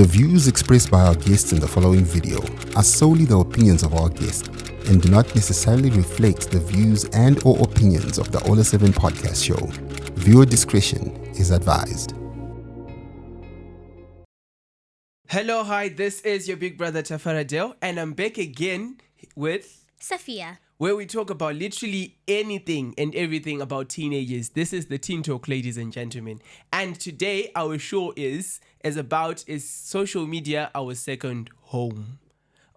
The views expressed by our guests in the following video are solely the opinions of our guests and do not necessarily reflect the views and or opinions of the Ola 7 podcast show. Viewer discretion is advised. Hello, hi, this is your big brother Tafaradel, and I'm back again with Sophia, where we talk about literally anything and everything about teenagers. This is the Teen Talk, ladies and gentlemen. And today our show is social media our second home?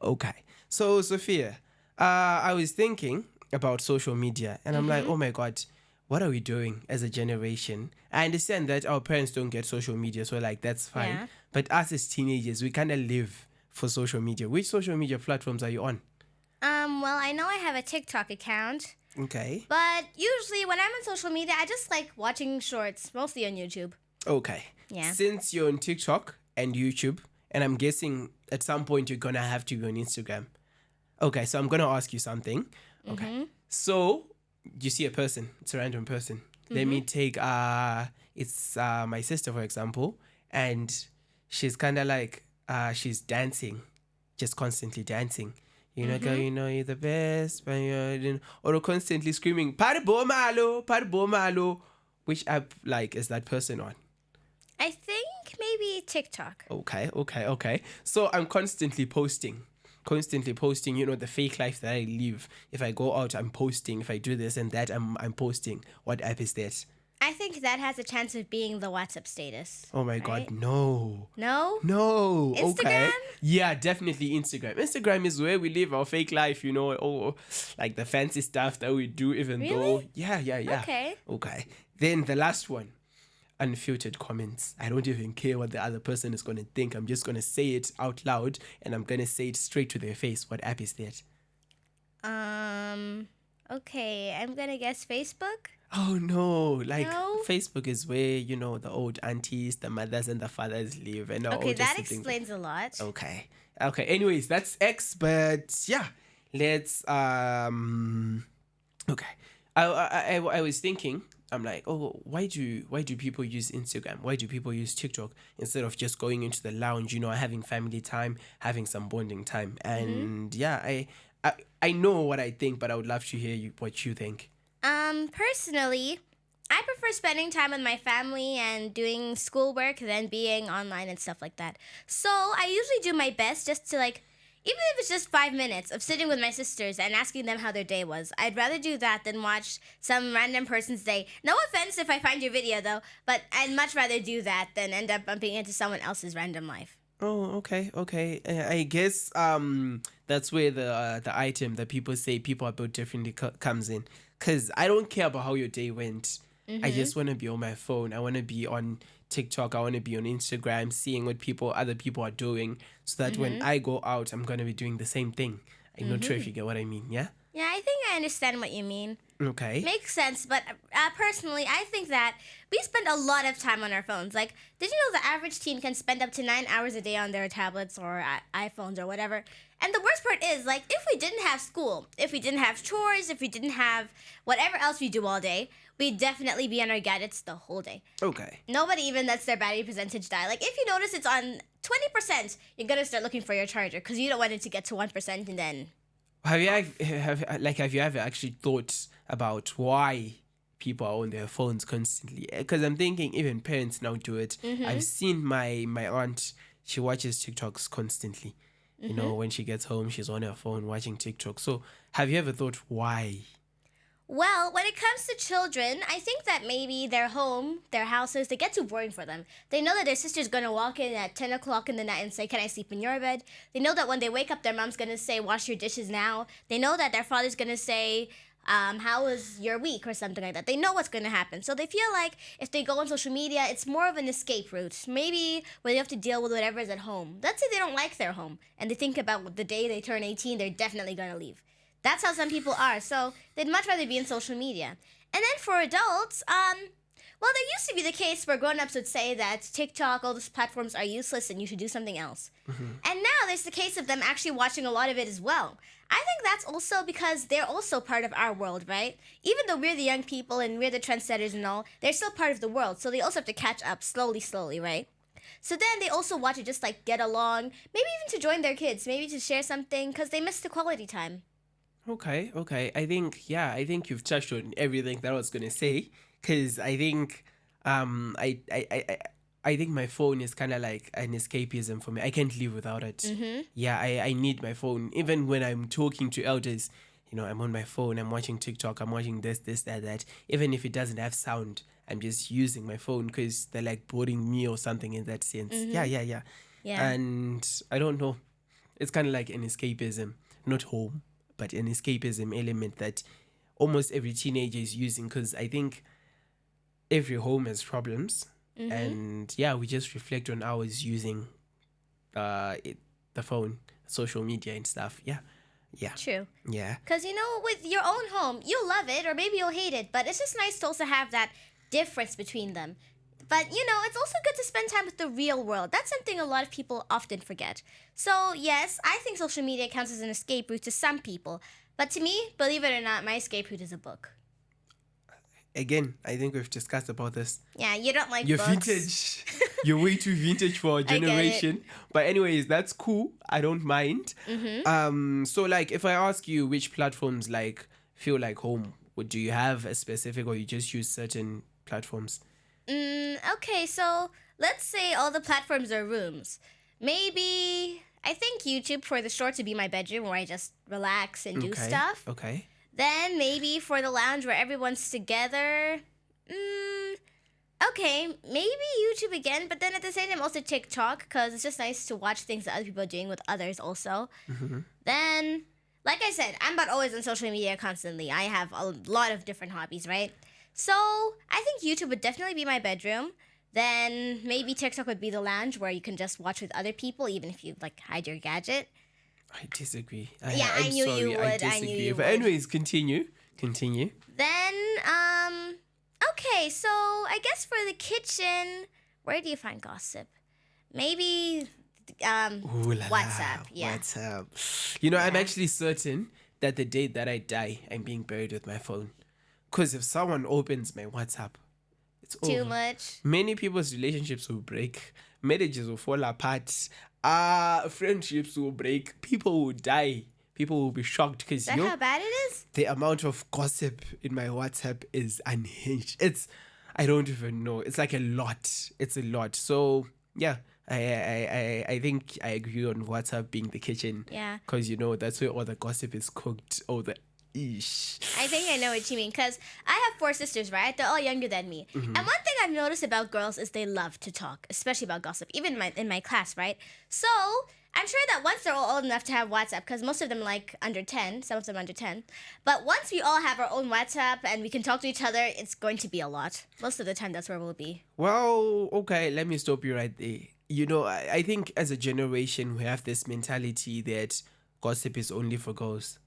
Okay. So Sophia, I was thinking about social media and I'm like, oh my God, what are we doing as a generation? I understand that our parents don't get social media, so like that's fine. Yeah. But us as teenagers, we kind of live for social media. Which social media platforms are you on? well, I know I have a TikTok account, Okay. but usually when I'm on social media, I just like watching shorts, mostly on YouTube. Okay. Yeah. Since you're on TikTok and YouTube, and I'm guessing at some point you're going to have to be on Instagram. Okay, so I'm going to ask you something. Okay. So you see a person, it's a random person. Let me take, it's my sister, for example, and she's kind of like, she's dancing, just constantly dancing. You know, girl, you know you're the best, but you're, or constantly screaming, "Paribo malo." Which app, like, is that person on? I think maybe TikTok. Okay. So I'm constantly posting, you know, the fake life that I live. If I go out, I'm posting. If I do this and that, I'm posting. What app is that? I think that has a chance of being the WhatsApp status. Oh my God, no. No? No. Okay. Instagram? Yeah, definitely Instagram. Instagram is where we live our fake life, you know, like the fancy stuff that we do, even though. Really? Yeah. Okay. Then the last one, unfiltered comments. I don't even care what the other person is going to think. I'm just going to say it out loud and I'm going to say it straight to their face. What app is that? Okay, I'm gonna guess Facebook. Oh no, like No? Facebook is where, you know, the old aunties, the mothers and the fathers live and all Okay, just that sitting- explains a lot. Okay. Anyways, that's X, but yeah, let's okay. I was thinking, I'm like, oh, why do people use Instagram? Why do people use TikTok instead of just going into the lounge, you know, having family time, having some bonding time? And yeah, I know what I think, but I would love to hear what you think. Personally, I prefer spending time with my family and doing schoolwork than being online and stuff like that. So I usually do my best just to even if it's just 5 minutes of sitting with my sisters and asking them how their day was. I'd rather do that than watch some random person's day. No offense if I find your video though, but I'd much rather do that than end up bumping into someone else's random life. Oh, okay. I guess that's where the item that people say people are built differently comes in. Because I don't care about how your day went. I just want to be on my phone. I want to be on TikTok. I want to be on Instagram, seeing what other people are doing, so that when I go out, I'm going to be doing the same thing. I'm not sure if you get what I mean, yeah? Yeah, I think I understand what you mean. Okay. Makes sense, but personally, I think that we spend a lot of time on our phones. Like, did you know the average teen can spend up to 9 hours a day on their tablets or iPhones or whatever? And the worst part is, if we didn't have school, if we didn't have chores, if we didn't have whatever else we do all day, we'd definitely be on our gadgets the whole day. Okay. Nobody even lets their battery percentage die. Like, if you notice it's on 20%, you're going to start looking for your charger because you don't want it to get to 1% and then... Have you ever actually thought about why people are on their phones constantly? Because I'm thinking even parents now do it. I've seen my aunt, she watches TikToks constantly. You know, when she gets home, she's on her phone watching TikTok. So have you ever thought why? Well, when it comes to children, I think that maybe their houses, they get too boring for them. They know that their sister's going to walk in at 10 o'clock in the night and say, "Can I sleep in your bed?" They know that when they wake up, their mom's going to say, "Wash your dishes now." They know that their father's going to say, "How was your week?" or something like that. They know what's going to happen. So they feel like if they go on social media, it's more of an escape route. Maybe where they have to deal with whatever is at home. Let's say they don't like their home and they think about the day they turn 18, they're definitely going to leave. That's how some people are. So they'd much rather be in social media. And then for adults, well, there used to be the case where grown-ups would say that TikTok, all those platforms are useless and you should do something else. And now there's the case of them actually watching a lot of it as well. I think that's also because they're also part of our world, right? Even though we're the young people and we're the trendsetters and all, they're still part of the world. So they also have to catch up slowly, right? So then they also want to just like get along, maybe even to join their kids, maybe to share something because they miss the quality time. Okay. I think you've touched on everything that I was gonna say. Cause I think I think my phone is kind of like an escapism for me. I can't live without it. Yeah, I need my phone. Even when I'm talking to elders, I'm on my phone, I'm watching TikTok, I'm watching this, that. Even if it doesn't have sound, I'm just using my phone because they're like boring me or something in that sense. Yeah. Yeah. And I don't know. It's kind of like an escapism, not home, but an escapism element that almost every teenager is using because I think every home has problems. And yeah, we just reflect on ours using the phone, social media and stuff. Yeah. True. Yeah. Because, with your own home, you'll love it or maybe you'll hate it, but it's just nice to also have that difference between them. But, it's also good to spend time with the real world. That's something a lot of people often forget. So, yes, I think social media counts as an escape route to some people. But to me, believe it or not, my escape route is a book. Again, I think we've discussed about this. Yeah, you don't like You're books. Vintage. You're way too vintage for our get it. generation. But anyways, that's cool. I don't mind. So like, if I ask you which platforms like feel like home, do you have a specific or you just use certain platforms? Okay, so let's say all the platforms are rooms. Maybe I think YouTube for the short to be my bedroom where I just relax and do stuff. Okay. Then maybe for the lounge where everyone's together. Okay, maybe YouTube again, but then at the same time also TikTok because it's just nice to watch things that other people are doing with others also. Then, like I said, I'm about always on social media constantly. I have a lot of different hobbies, right? So I think YouTube would definitely be my bedroom. Then maybe TikTok would be the lounge where you can just watch with other people even if you like hide your gadget. I disagree. I knew you would. I disagree. I knew you but would. anyways, continue. Then, okay, so I guess for the kitchen, where do you find gossip? Maybe, Ooh la la, WhatsApp. Yeah. WhatsApp. I'm actually certain that the day that I die, I'm being buried with my phone. Because if someone opens my WhatsApp, it's Too over. much. Many people's relationships will break. Marriages will fall apart. Friendships will break. People will die. People will be shocked because Is that how bad it is? the amount of gossip in my WhatsApp is unhinged. I don't even know. It's like a lot. It's a lot. So yeah, I think I agree on WhatsApp being the kitchen. Yeah. Because that's where all the gossip is cooked. All the ish. I think I know what you mean because I have 4 sisters, right? They're all younger than me. And one thing I've noticed about girls is they love to talk, especially about gossip, even in my class, right? So I'm sure that once they're all old enough to have WhatsApp, because most of them like under 10, some of them under 10. But once we all have our own WhatsApp and we can talk to each other, it's going to be a lot. Most of the time, that's where we'll be. Well, okay, let me stop you right there. I think as a generation, we have this mentality that gossip is only for girls.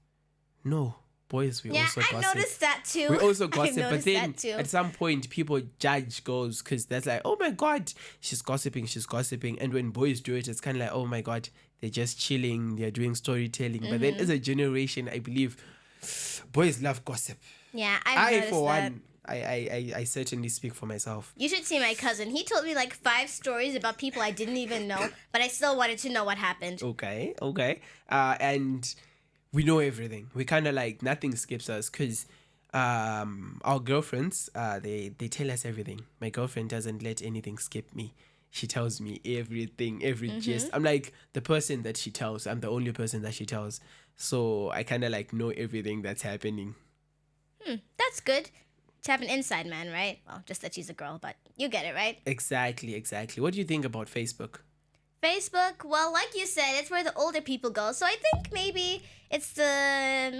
No. Boys, we also gossip. Yeah, I noticed that too. We also gossip, but noticed then that too. at some point people judge girls because that's like, oh my god, she's gossiping. And when boys do it, it's kind of like, oh my god, they're just chilling, they're doing storytelling. But then as a generation, I believe boys love gossip. Yeah, I've noticed for that. one, I certainly speak for myself. You should see my cousin. He told me like 5 stories about people I didn't even know, but I still wanted to know what happened. Okay. And we know everything. We kind of like nothing skips us because our girlfriends, they tell us everything. My girlfriend doesn't let anything skip me. She tells me everything, every gist. I'm like the person that she tells. I'm the only person that she tells. So I kind of like know everything that's happening. That's good. To have an inside man, right? Well, just that she's a girl, but you get it, right? Exactly. What do you think about Facebook? Facebook, well, like you said, it's where the older people go. So I think maybe it's the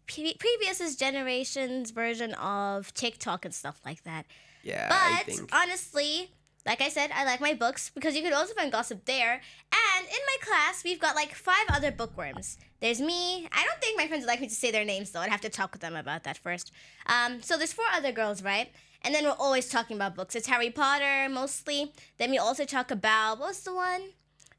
previous generation's version of TikTok and stuff like that. Yeah, I But think. honestly, like I said, I like my books because you could also find gossip there. And in my class, we've got like 5 other bookworms. There's me. I don't think my friends would like me to say their names though. I'd have to talk with them about that first. So there's 4 other girls, right? And then we're always talking about books. It's Harry Potter mostly. Then we also talk about, what's the one?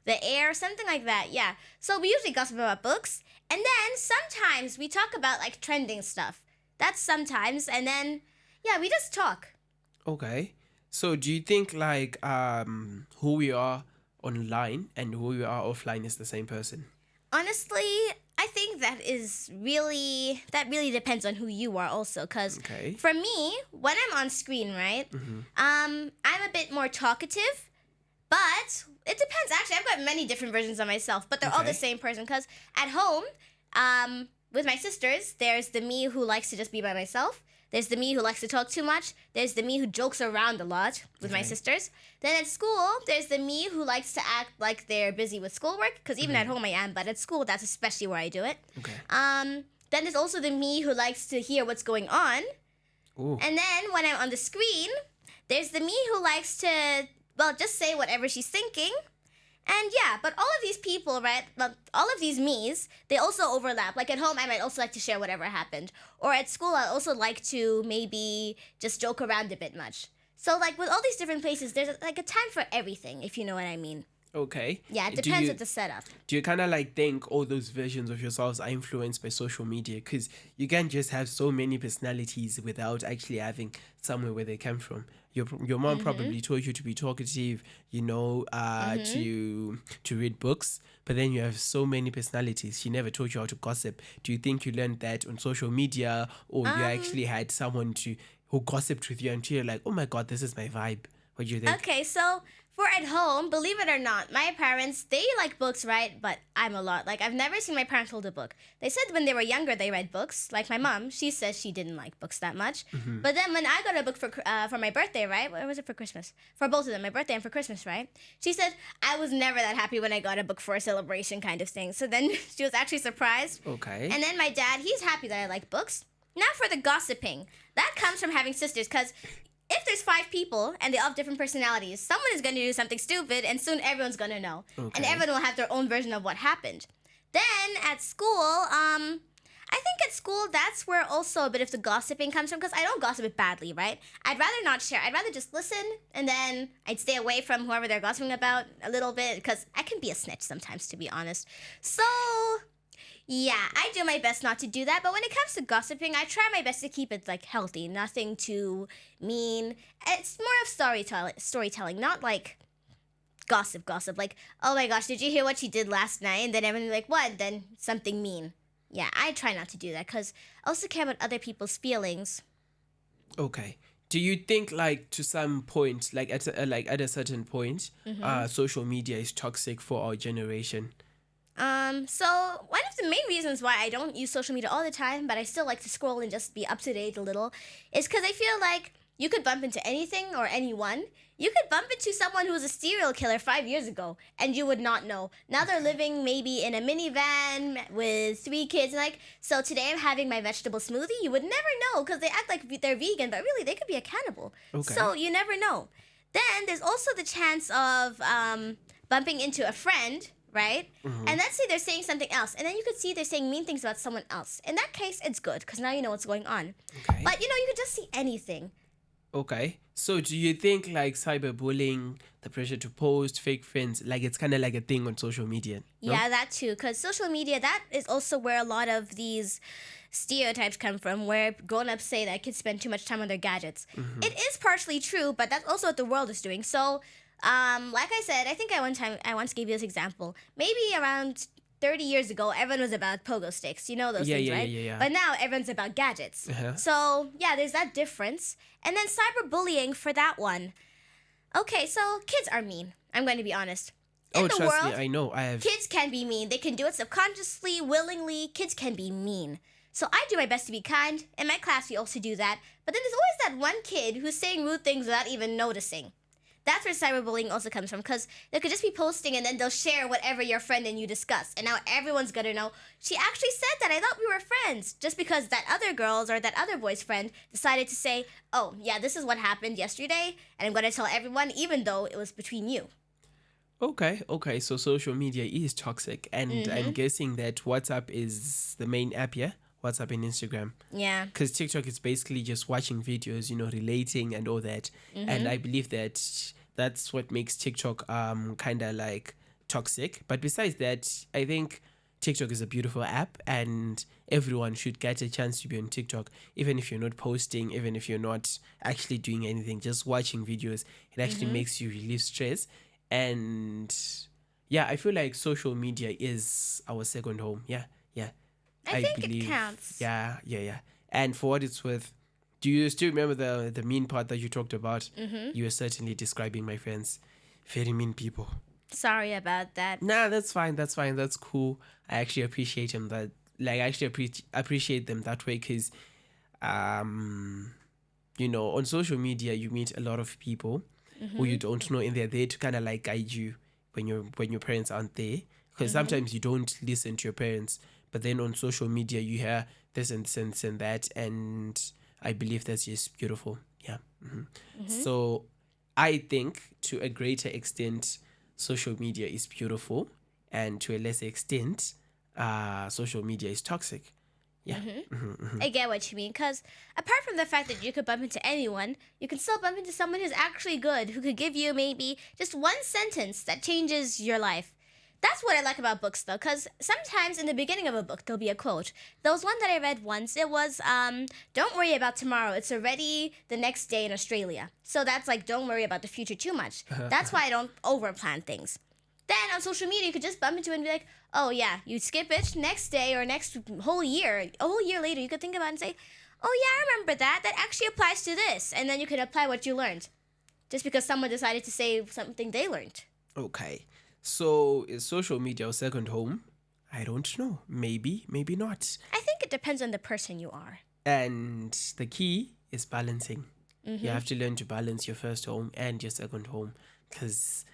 The Air, something like that, yeah. So we usually gossip about books. And then sometimes we talk about like trending stuff. That's sometimes. And then, yeah, we just talk. Okay. So do you think like who we are online and who we are offline is the same person? Honestly, I think that really depends on who you are also. Because Okay. for me, when I'm on screen, right, I'm a bit more talkative, but it depends. Actually, I've got many different versions of myself, but they're all the Okay. same person. Because at home, with my sisters, there's the me who likes to just be by myself. There's the me who likes to talk too much. There's the me who jokes around a lot with my Okay. sisters. Then at school, there's the me who likes to act like they're busy with schoolwork. Because even at home I am, but at school that's especially where I do it. Okay. Then there's also the me who likes to hear what's going on. Ooh. And then when I'm on the screen, there's the me who likes to, well, just say whatever she's thinking. And yeah, but all of these people, right? Well, all of these me's, they also overlap. Like at home, I might also like to share whatever happened. Or at school, I also like to maybe just joke around a bit much. So like with all these different places, there's like a time for everything, if you know what I mean. Okay. Yeah, it Do depends you- on the setup. Do you kind of like think all those versions of yourselves are influenced by social media? Because you can't just have so many personalities without actually having somewhere where they come from. Your mom probably taught you to be talkative, to read books, but then you have so many personalities. She never taught you how to gossip. Do you think you learned that on social media, or you actually had someone who gossiped with you until you're like, oh my god, this is my vibe? What do you think? Okay, so for at home, believe it or not, my parents, they like books, right? But I'm a lot. Like, I've never seen my parents hold a book. They said when they were younger, they read books. Like my mom, she says she didn't like books that much. But then when I got a book for my birthday, right? Or was it for Christmas? For both of them, my birthday and for Christmas, right? She said, I was never that happy when I got a book for a celebration kind of thing. So then she was actually surprised. Okay. And then my dad, he's happy that I like books. Now for the gossiping. That comes from having sisters, because if there's 5 people and they all have different personalities, someone is going to do something stupid and soon everyone's going to know. And Okay. everyone will have their own version of what happened. Then at school, I think at school that's where also a bit of the gossiping comes from, because I don't gossip it badly, right? I'd rather not share. I'd rather just listen, and then I'd stay away from whoever they're gossiping about a little bit, because I can be a snitch sometimes, to be honest. So yeah, I do my best not to do that, but when it comes to gossiping, I try my best to keep it like healthy, nothing too mean. It's more of storytelling, not like gossip. Like, oh my gosh, did you hear what she did last night? And then everyone's like, what? Then something mean. Yeah, I try not to do that, because I also care about other people's feelings. Okay. Do you think, like, to some point, like at a certain point, social media is toxic for our generation? So one of the main reasons why I don't use social media all the time, but I still like to scroll and just be up to date a little, is because I feel like you could bump into anything or anyone. You could bump into someone who was a serial killer 5 years ago, and you would not know. Now they're living maybe in a minivan with 3 kids. Like, so today I'm having my vegetable smoothie. You would never know, because they act like they're vegan, but really they could be a cannibal. Okay. So you never know. Then there's also the chance of bumping into a friend, right? And let's say they're saying something else, and then you could see they're saying mean things about someone else. In that case, it's good, because now you know what's going on. Okay. But you could just see anything. Okay. So do you think, like, cyberbullying, the pressure to post, fake friends, like, it's kind of like a thing on social media? No? Yeah, that too. Because social media, that is also where a lot of these stereotypes come from, where grown-ups say that kids spend too much time on their gadgets. It is partially true, but that's also what the world is doing. So, like I said, I think I once gave you this example. Maybe around 30 years ago, everyone was about pogo sticks. You know those things, right? Yeah. But now everyone's about gadgets. Uh-huh. So, yeah, there's that difference. And then cyberbullying for that one. Okay, so kids are mean. I'm going to be honest. In Oh, the trust me, world, I know. I have. kids can be mean. They can do it subconsciously, willingly. Kids can be mean. So I do my best to be kind. In my class, we also do that. But then there's always that one kid who's saying rude things without even noticing. That's where cyberbullying also comes from, because they could just be posting and then they'll share whatever your friend and you discuss. And now everyone's going to know, she actually said that. I thought we were friends. Just because that other girl's or that other boy's friend decided to say, oh, yeah, this is what happened yesterday, and I'm going to tell everyone, even though it was between you. Okay. So social media is toxic, and I'm guessing that WhatsApp is the main app, yeah? WhatsApp and Instagram. Yeah. Because TikTok is basically just watching videos, relating and all that. And I believe that that's what makes TikTok kind of like toxic. But besides that, I think TikTok is a beautiful app, and everyone should get a chance to be on TikTok, even if you're not posting, even if you're not actually doing anything, just watching videos. It actually makes you relieve stress. And yeah, I feel like social media is our second home. Yeah. I think it counts. Yeah. And for what it's worth, do you still remember the mean part that you talked about? You were certainly describing my friends. Very mean people. Sorry about that. Nah, that's fine. That's cool. I actually appreciate him that. Like, I actually appreciate them that way because, you know, on social media you meet a lot of people who you don't know, and they're there to kind of like guide you when your parents aren't there. Because sometimes you don't listen to your parents, but then on social media you hear this and that, and I believe that's just beautiful. Yeah. So I think to a greater extent, social media is beautiful, and to a lesser extent, social media is toxic. Yeah. I get what you mean, because apart from the fact that you could bump into anyone, you can still bump into someone who's actually good, who could give you maybe just one sentence that changes your life. That's what I like about books, though, because sometimes in the beginning of a book, there'll be a quote. There was one that I read once. It was, don't worry about tomorrow. It's already the next day in Australia. So that's like, don't worry about the future too much. That's why I don't overplan things. Then on social media, you could just bump into it and be like, oh, yeah, you skip it next day or next whole year. A whole year later, you could think about it and say, oh, yeah, I remember that. That actually applies to this. And then you can apply what you learned just because someone decided to say something they learned. Okay. So is social media our second home? I don't know. Maybe not. I think it depends on the person you are. And the key is balancing. You have to learn to balance your first home and your second home, because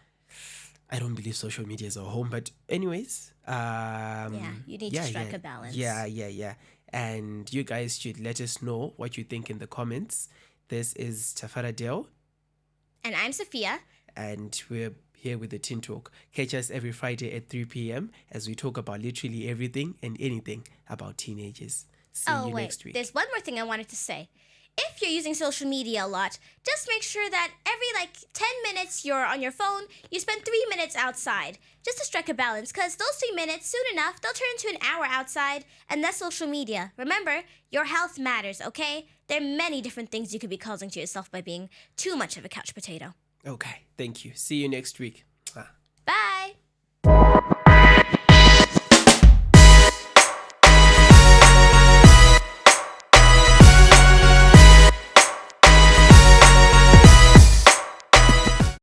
I don't believe social media is our home. But anyways, you need to strike a balance. Yeah. And you guys should let us know what you think in the comments. This is Tafara Dale. And I'm Sophia. And we're here with the Teen Talk. Catch us every Friday at 3 p.m. as we talk about literally everything and anything about teenagers. See you next week. There's one more thing I wanted to say. If you're using social media a lot, just make sure that every 10 minutes you're on your phone, you spend 3 minutes outside, just to strike a balance, because those 3 minutes, soon enough, they'll turn into an hour outside, and that's social media. Remember, your health matters, okay? There are many different things you could be causing to yourself by being too much of a couch potato. Okay, thank you. See you next week.